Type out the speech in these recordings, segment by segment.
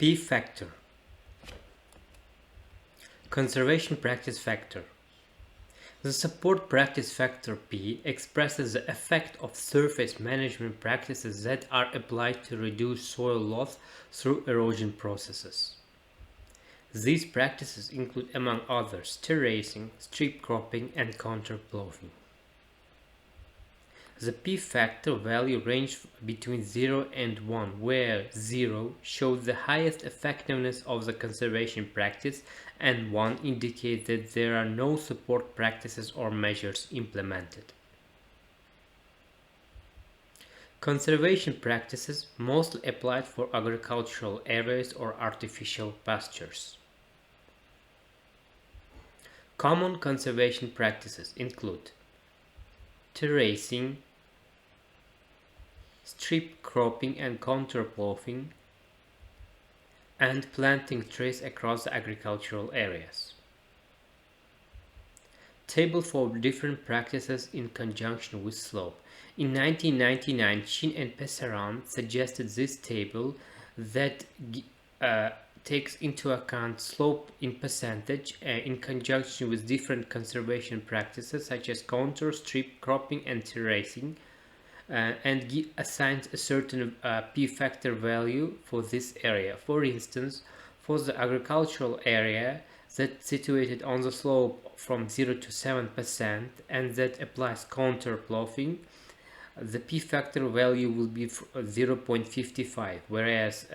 P factor. Conservation practice factor. The support practice factor P expresses the effect of surface management practices that are applied to reduce soil loss through erosion processes. These practices include, among others, terracing, strip cropping, and contour ploughing. The P factor value ranges between 0 and 1, where 0 shows the highest effectiveness of the conservation practice and 1 indicates that there are no support practices or measures implemented. Conservation practices mostly applied for agricultural areas or artificial pastures. Common conservation practices include terracing, strip cropping and contour ploughing, and planting trees across the agricultural areas. Table for different practices in conjunction with slope. In 1999, Chin and Pessaran suggested this table that takes into account slope in percentage in conjunction with different conservation practices such as contour, strip cropping, and terracing, and assigns a certain P factor value for this area. For instance, for the agricultural area that's situated on the slope from 0 to 7% and that applies contour ploughing, the P factor value will be 0.55, whereas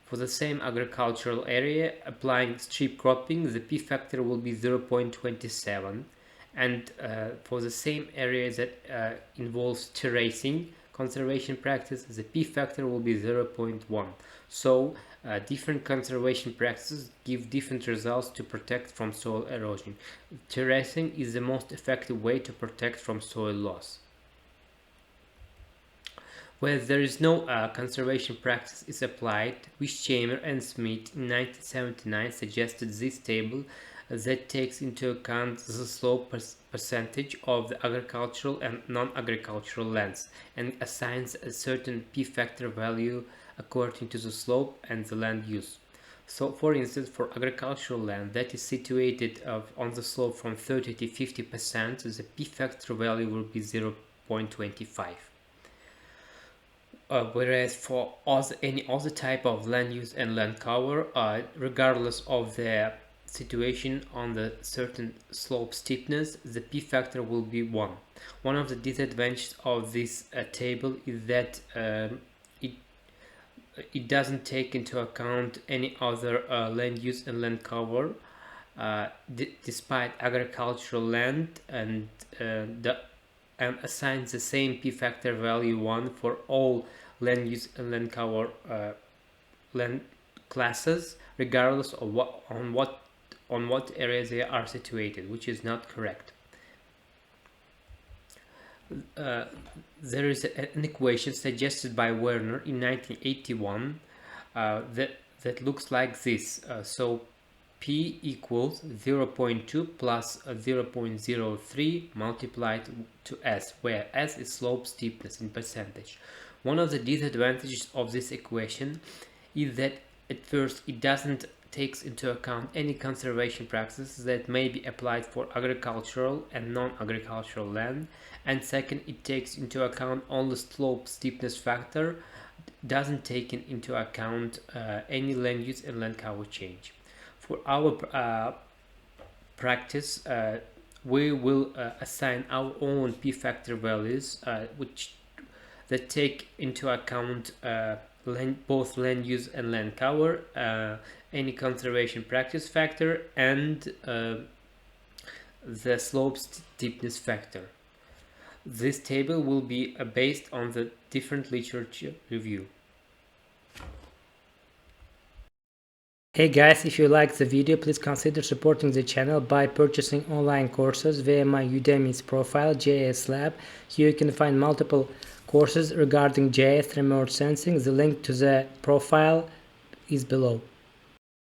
for the same agricultural area applying strip cropping, the P factor will be 0.27, and for the same area that involves terracing conservation practice, the P factor will be 0.1. So different conservation practices give different results to protect from soil erosion. Terracing is the most effective way to protect from soil loss. Where there is no conservation practice is applied, Wischammer and Smith in 1979 suggested this table that takes into account the slope percentage of the agricultural and non-agricultural lands and assigns a certain P factor value according to the slope and the land use. So, for instance, for agricultural land that is situated on the slope from 30 to 50%, the P factor value will be 0.25. Whereas for any other type of land use and land cover, regardless of the situation on the certain slope steepness, the P factor will be 1. One of the disadvantages of this table is that it doesn't take into account any other land use and land cover, despite agricultural land, and assigns the same P factor value 1 for all land use and land cover land classes, regardless of on what areas they are situated, which is not correct. There is an equation suggested by Werner in 1981 that looks like this. So P equals 0.2 plus 0.03 multiplied to S, where S is slope steepness in percentage. One of the disadvantages of this equation is that at first it doesn't take into account any conservation practices that may be applied for agricultural and non-agricultural land, and second, it takes into account only slope steepness factor, doesn't take into account any land use and land cover change. For our practice, we will assign our own P factor values that take into account both land use and land cover, any conservation practice factor, and the slope steepness factor. This table will be based on the different literature review. Hey guys, if you liked the video, please consider supporting the channel by purchasing online courses via my Udemy's profile, GIS Lab. Here you can find multiple courses regarding GIS remote sensing. The link to the profile is below.